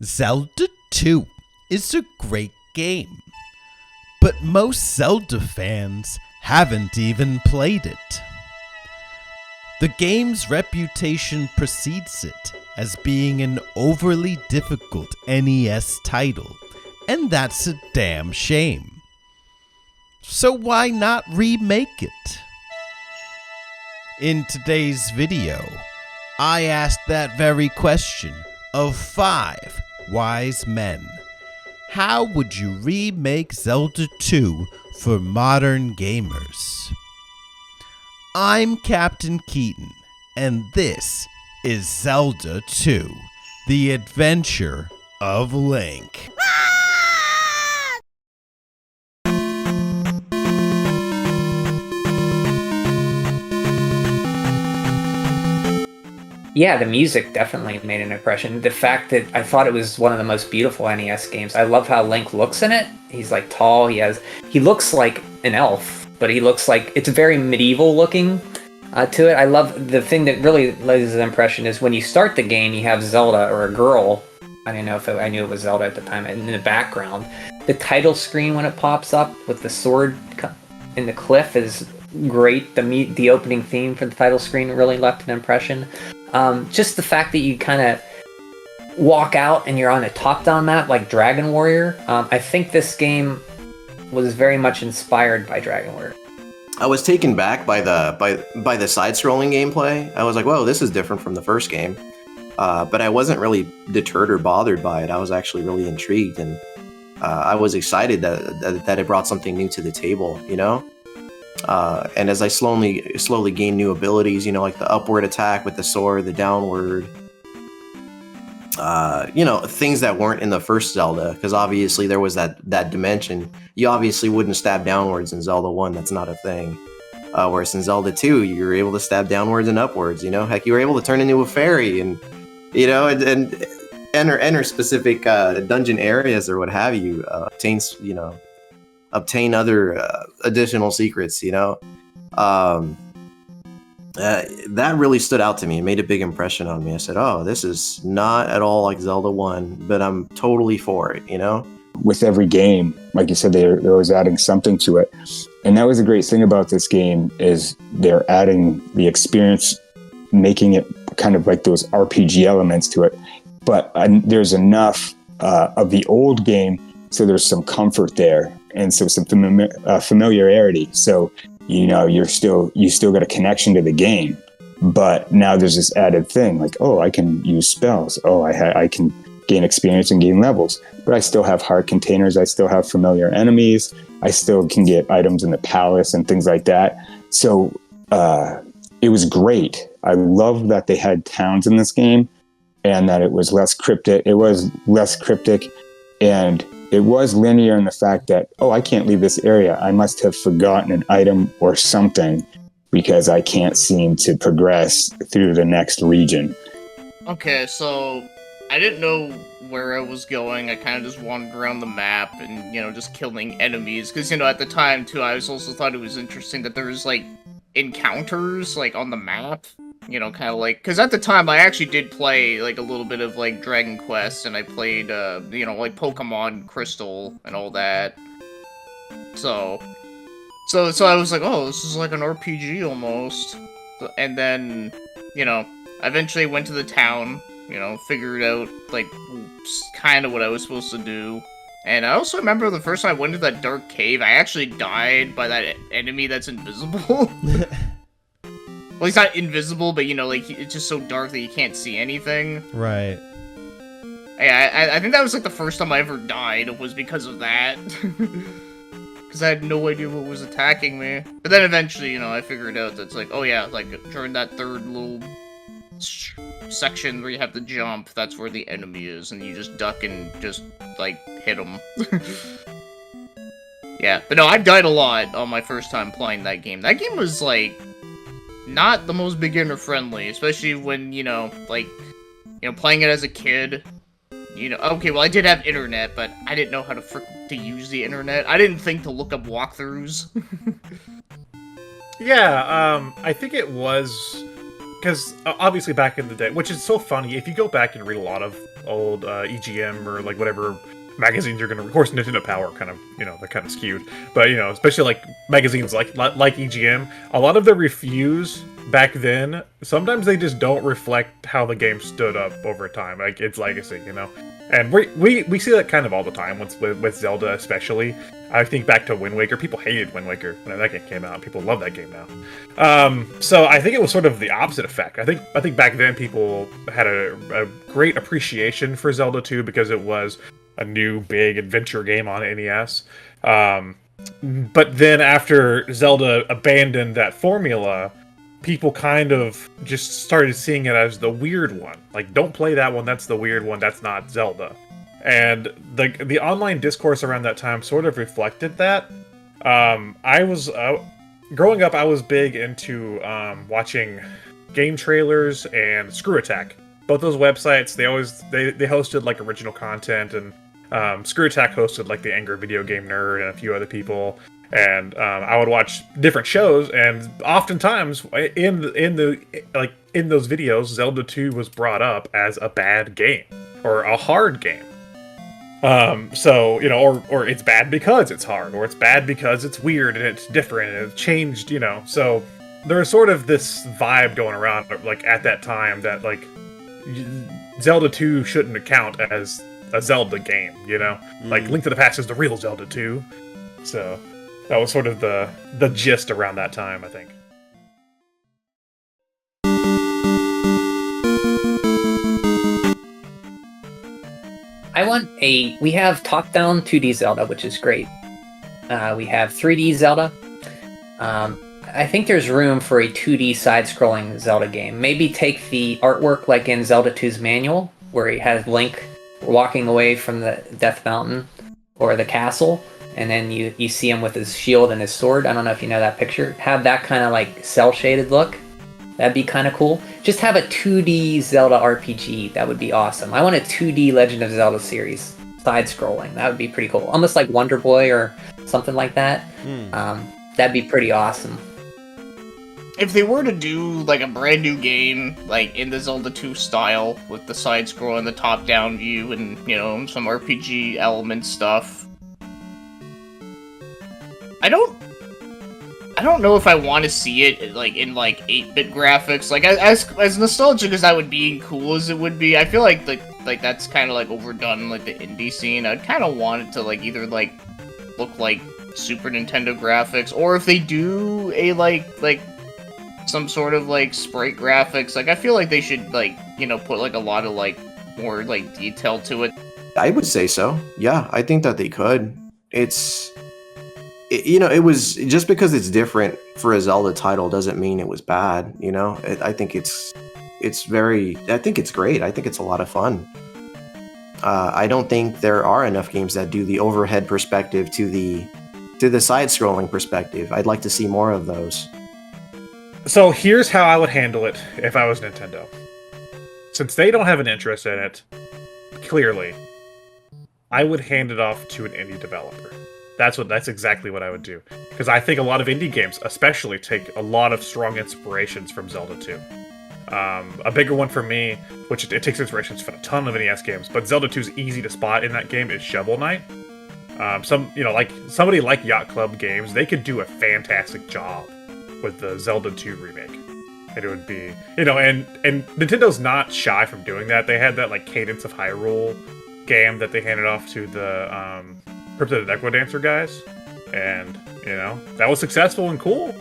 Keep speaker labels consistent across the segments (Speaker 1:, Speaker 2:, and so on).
Speaker 1: Zelda 2 is a great game, but most Zelda fans haven't even played it. The game's reputation precedes it as being an overly difficult NES title, and that's a damn shame. So why not remake it? In today's video, I asked that very question of 5 wise men. How would you remake Zelda 2 for modern gamers? I'm Captain Keaton, and this is Zelda 2, The Adventure of Link.
Speaker 2: Yeah, the music definitely made an impression. The fact that I thought it was one of the most beautiful NES games. I love how Link looks in it. He's like tall. He looks like an elf, but he looks like it's very medieval looking to it. I love the thing that really lays an impression is when you start the game, you have Zelda or a girl. I didn't know if I knew it was Zelda at the time. In the background, the title screen when it pops up with the sword in the cliff is great. The opening theme for the title screen really left an impression. Just the fact that you kind of walk out and you're on a top-down map like Dragon Warrior. I think this game was very much inspired by Dragon Warrior.
Speaker 3: I was taken back by the side-scrolling gameplay. I was like, whoa, this is different from the first game. But I wasn't really deterred or bothered by it. I was actually really intrigued, and I was excited that it brought something new to the table, you know? And as I slowly gained new abilities, you know, like the upward attack with the sword, the downward, things that weren't in the first Zelda, because obviously there was that dimension. You obviously wouldn't stab downwards in Zelda 1, that's not a thing. Whereas in Zelda 2, you were able to stab downwards and upwards, you know? Heck, you were able to turn into a fairy and, you know, and enter specific dungeon areas or what have you, obtain other additional secrets, you know. That really stood out to me. It made a big impression on me. I said, oh, this is not at all like Zelda 1, but I'm totally for it, you know?
Speaker 4: With every game, like you said, they're always adding something to it. And that was the great thing about this game is they're adding the experience, making it kind of like those RPG elements to it. But there's enough of the old game, so there's some comfort there. And so some familiarity. So, you know, you still got a connection to the game, but now there's this added thing like, oh, I can use spells. Oh, I can gain experience and gain levels, but I still have heart containers. I still have familiar enemies. I still can get items in the palace and things like that. So it was great. I love that they had towns in this game and that it was less cryptic. And it was linear in the fact that, oh, I can't leave this area. I must have forgotten an item or something because I can't seem to progress through the next region.
Speaker 5: Okay, so I didn't know where I was going. I kind of just wandered around the map and, you know, just killing enemies. Because, you know, at the time, too, I also thought it was interesting that there was, like, encounters, like, on the map. You know, kind of like, because at the time I actually did play, like, a little bit of, like, Dragon Quest, and I played, you know, like, Pokemon Crystal and all that. So I was like, oh, this is like an RPG almost. And then, you know, I eventually went to the town, you know, figured out, like, kind of what I was supposed to do. And I also remember the first time I went to that dark cave, I actually died by that enemy that's invisible. Well, he's not invisible, but, you know, like, it's just so dark that you can't see anything.
Speaker 1: Right.
Speaker 5: Yeah, I think that was, like, the first time I ever died was because of that. Because I had no idea what was attacking me. But then eventually, you know, I figured out that it's like, oh yeah, like, during that third little section where you have to jump, that's where the enemy is, and you just duck and just, like, hit him. Yeah, but no, I died a lot on my first time playing that game. That game was, like, not the most beginner-friendly, especially when, you know, like, you know, playing it as a kid, you know, okay, well, I did have internet, but I didn't know how to use the internet. I didn't think to look up walkthroughs.
Speaker 6: Yeah, I think it was, because obviously back in the day, which is so funny, if you go back and read a lot of old EGM or like whatever magazines you're gonna, of course, Nintendo Power kind of, you know, they're kind of skewed, but you know, especially like magazines like EGM, a lot of the reviews back then, sometimes they just don't reflect how the game stood up over time, like its legacy, you know. And we see that kind of all the time with Zelda, especially. I think back to Wind Waker. People hated Wind Waker when that game came out. People love that game now. So I think it was sort of the opposite effect. I think back then people had a great appreciation for Zelda 2 because it was a new big adventure game on NES. But then after Zelda abandoned that formula, people kind of just started seeing it as the weird one. Like, don't play that one, that's the weird one, that's not Zelda. And the online discourse around that time sort of reflected that. Growing up, I was big into watching game trailers and Screw Attack. Both those websites, they hosted like original content, and Screw Attack hosted like the Angry Video Game Nerd and a few other people. And I would watch different shows, and oftentimes in those videos, Zelda 2 was brought up as a bad game or a hard game. So, you know, or it's bad because it's hard, or it's bad because it's weird and it's different and it's changed, you know. So there was sort of this vibe going around, like at that time, that like Zelda 2 shouldn't count as a Zelda game, you know. Like Link to the Past is the real Zelda 2. So that was sort of the gist around that time, I think.
Speaker 2: We have top-down 2D Zelda, which is great. We have 3D Zelda. I think there's room for a 2D side-scrolling Zelda game. Maybe take the artwork like in Zelda 2's manual, where he has Link walking away from the Death Mountain or the castle, and then you see him with his shield and his sword. I don't know if you know that picture. Have that kind of like cel-shaded look. That'd be kind of cool. Just have a 2D Zelda RPG. That would be awesome. I want a 2D Legend of Zelda series, side-scrolling. That would be pretty cool. Almost like Wonder Boy or something like that. That'd be pretty awesome.
Speaker 5: If they were to do like a brand new game, like in the Zelda 2 style, with the side-scroll and the top-down view and, you know, some RPG element stuff, I don't know if I want to see it like in like 8-bit graphics. Like as nostalgic as that would be and cool as it would be, I feel like that's kind of like overdone, like the indie scene. I'd kind of want it to like either like look like Super Nintendo graphics, or if they do a like some sort of like sprite graphics, like I feel like they should like, you know, put like a lot of like more like detail to it.
Speaker 3: I would say so. Yeah, I think that they could. It was just because it's different for a Zelda title doesn't mean it was bad. You know, I think it's great. I think it's a lot of fun. I don't think there are enough games that do the overhead perspective to the side-scrolling perspective. I'd like to see more of those.
Speaker 6: So here's how I would handle it if I was Nintendo. Since they don't have an interest in it, clearly, I would hand it off to an indie developer. That's exactly what I would do. Because I think a lot of indie games, especially, take a lot of strong inspirations from Zelda 2. A bigger one for me, which it takes inspirations from a ton of NES games, but Zelda 2 is easy to spot in that game, is Shovel Knight. Like somebody like Yacht Club Games, they could do a fantastic job with the Zelda 2 remake. And it would be, and Nintendo's not shy from doing that. They had that like Cadence of Hyrule game that they handed off to the Crypt of the Necrodancer guys, and that was successful and cool,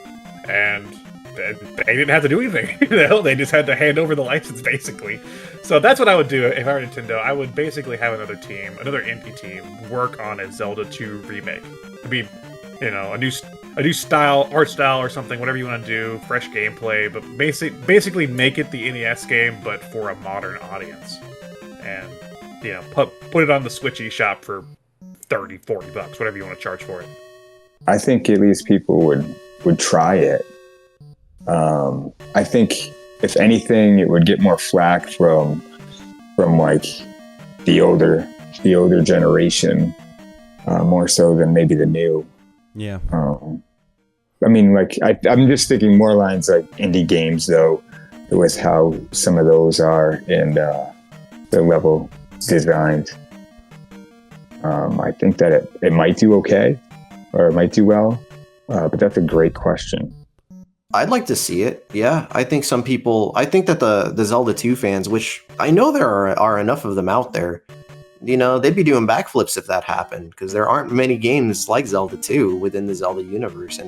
Speaker 6: and they didn't have to do anything. They just had to hand over the license basically. So that's what I would do if I were Nintendo. I would basically have another indie team, work on a Zelda 2 remake. It'd be, a new style, art style or something, whatever you want to do, fresh gameplay, but basically make it the NES game, but for a modern audience, and put it on the Switch eShop for $30-$40, whatever you want to charge for it.
Speaker 4: I think at least people would try it. I think if anything, it would get more flack from like the older generation, more so than maybe the new.
Speaker 1: Yeah.
Speaker 4: I mean, like I'm just thinking more lines like indie games, though, with how some of those are and the level designed. I think that it might do okay, or it might do well, but that's a great question.
Speaker 3: I'd like to see it. Yeah, I think I think that the Zelda 2 fans, which I know there are enough of them out there, they'd be doing backflips if that happened, because there aren't many games like Zelda 2 within the Zelda universe.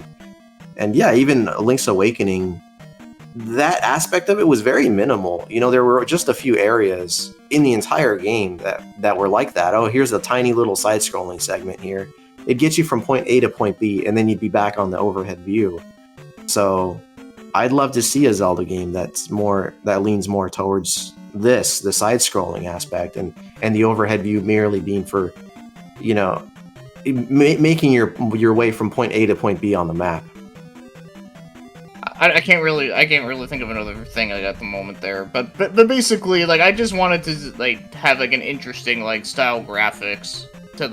Speaker 3: And yeah, even Link's Awakening, that aspect of it was very minimal. There were just a few areas in the entire game that were like that. Oh, here's a tiny little side-scrolling segment here. It'd get you from point A to point B, and then you'd be back on the overhead view. So I'd love to see a Zelda game that leans more towards the side-scrolling aspect, and the overhead view merely being for, making your way from point A to point B on the map.
Speaker 5: I can't really think of another thing at the moment there, but basically, I just wanted to have an interesting style graphics to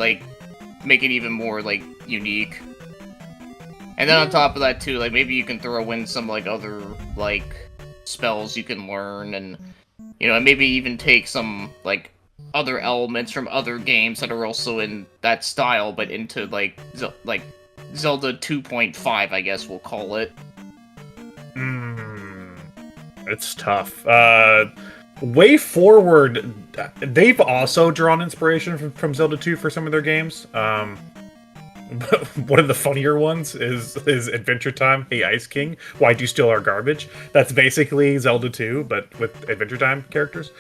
Speaker 5: make it even more unique. And then on top of that too, maybe you can throw in some other spells you can learn, and and maybe even take some other elements from other games that are also in that style, but into Zelda 2.5, I guess we'll call it.
Speaker 6: It's tough. Way Forward, they've also drawn inspiration from Zelda 2 for some of their games. But one of the funnier ones is Adventure Time, Hey Ice King, Why'd You Steal Our Garbage? That's basically Zelda 2, but with Adventure Time characters.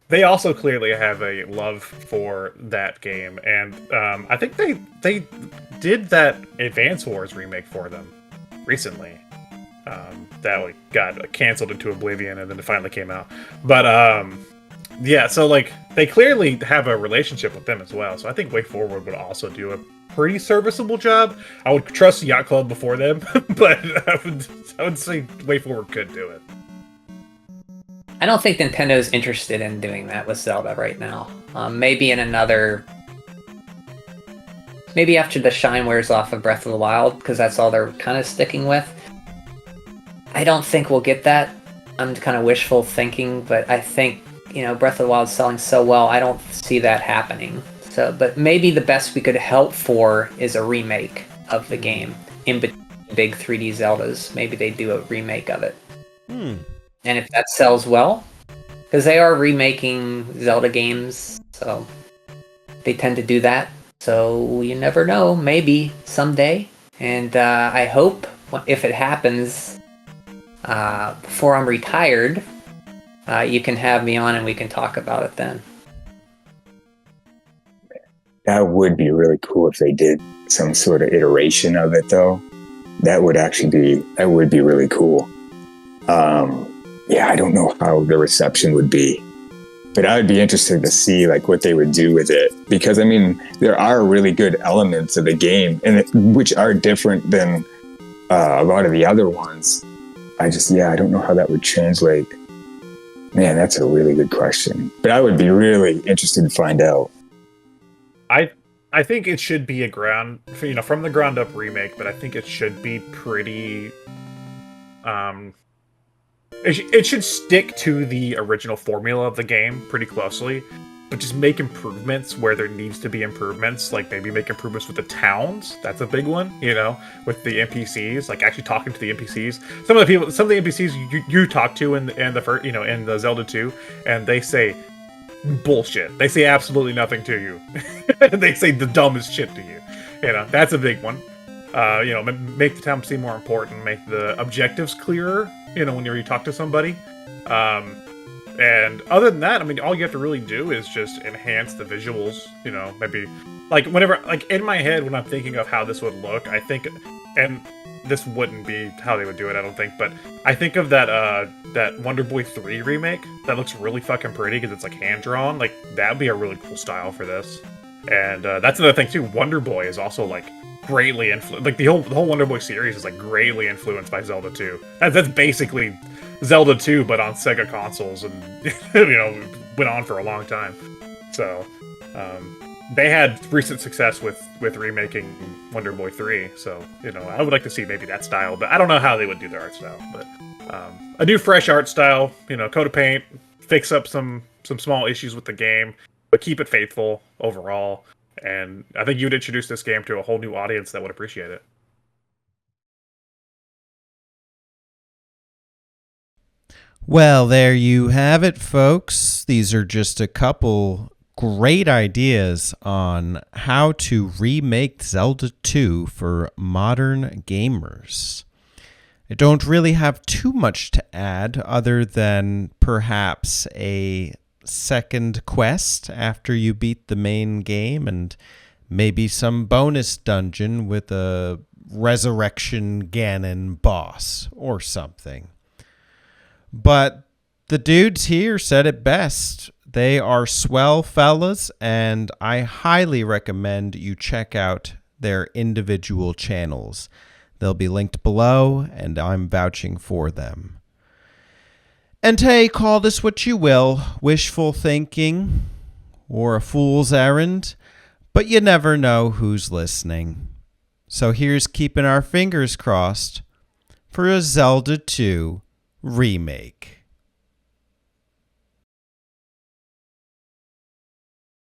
Speaker 6: They also clearly have a love for that game, and I think they did that Advance Wars remake for them recently. That got canceled into oblivion, and then it finally came out. But yeah, so they clearly have a relationship with them as well. So I think Way Forward would also do a pretty serviceable job. I would trust Yacht Club before them, but I would say Way Forward could do it.
Speaker 2: I don't think Nintendo's interested in doing that with Zelda right now. Maybe after the shine wears off of Breath of the Wild, because that's all they're kind of sticking with. I don't think we'll get that. I'm kind of wishful thinking, but I think, Breath of the Wild's selling so well, I don't see that happening. So, but maybe the best we could hope for is a remake of the game in between big 3D Zeldas. Maybe they do a remake of it. And if that sells well, because they are remaking Zelda games, so they tend to do that. So you never know, maybe someday. And I hope if it happens before I'm retired, you can have me on and we can talk about it then.
Speaker 4: That would be really cool if they did some sort of iteration of it, though. That would be really cool. Yeah, I don't know how the reception would be, but I would be interested to see what they would do with it, because there are really good elements of the game which are different than a lot of the other ones. I don't know how that would translate. Man, that's a really good question, but I would be really interested to find out.
Speaker 6: I think it should be from the ground up remake, but I think it should be pretty. It should stick to the original formula of the game pretty closely, but just make improvements where there needs to be improvements. Maybe make improvements with the towns. That's a big one, with the NPCs. Actually talking to the NPCs. Some of the NPCs you talk to in the first, in the Zelda 2, and they say bullshit. They say absolutely nothing to you. They say the dumbest shit to you. That's a big one. Make the town seem more important. Make the objectives clearer. When you talk to somebody. And other than that, all you have to really do is just enhance the visuals. Maybe whenever in my head when I'm thinking of how this would look, I think, and this wouldn't be how they would do it, I don't think, but I think of that Wonder Boy 3 remake that looks really fucking pretty because it's hand drawn. That'd be a really cool style for this. And that's another thing too. Wonder Boy is also greatly influenced. The whole Wonder Boy series is greatly influenced by Zelda 2. That's basically Zelda 2, but on Sega consoles, and went on for a long time. So they had recent success with remaking Wonder Boy 3. So I would like to see maybe that style, but I don't know how they would do their art style. But a new fresh art style, coat of paint, fix up some small issues with the game, but keep it faithful overall. And I think you'd introduce this game to a whole new audience that would appreciate it.
Speaker 1: Well, there you have it, folks. These are just a couple great ideas on how to remake Zelda 2 for modern gamers. I don't really have too much to add other than perhaps a second quest after you beat the main game and maybe some bonus dungeon with a Resurrection Ganon boss or something. But the dudes here said it best. They are swell fellas, and I highly recommend you check out their individual channels. They'll be linked below, and I'm vouching for them. And hey, call this what you will, wishful thinking or a fool's errand, but you never know who's listening. So here's keeping our fingers crossed for a Zelda 2 remake.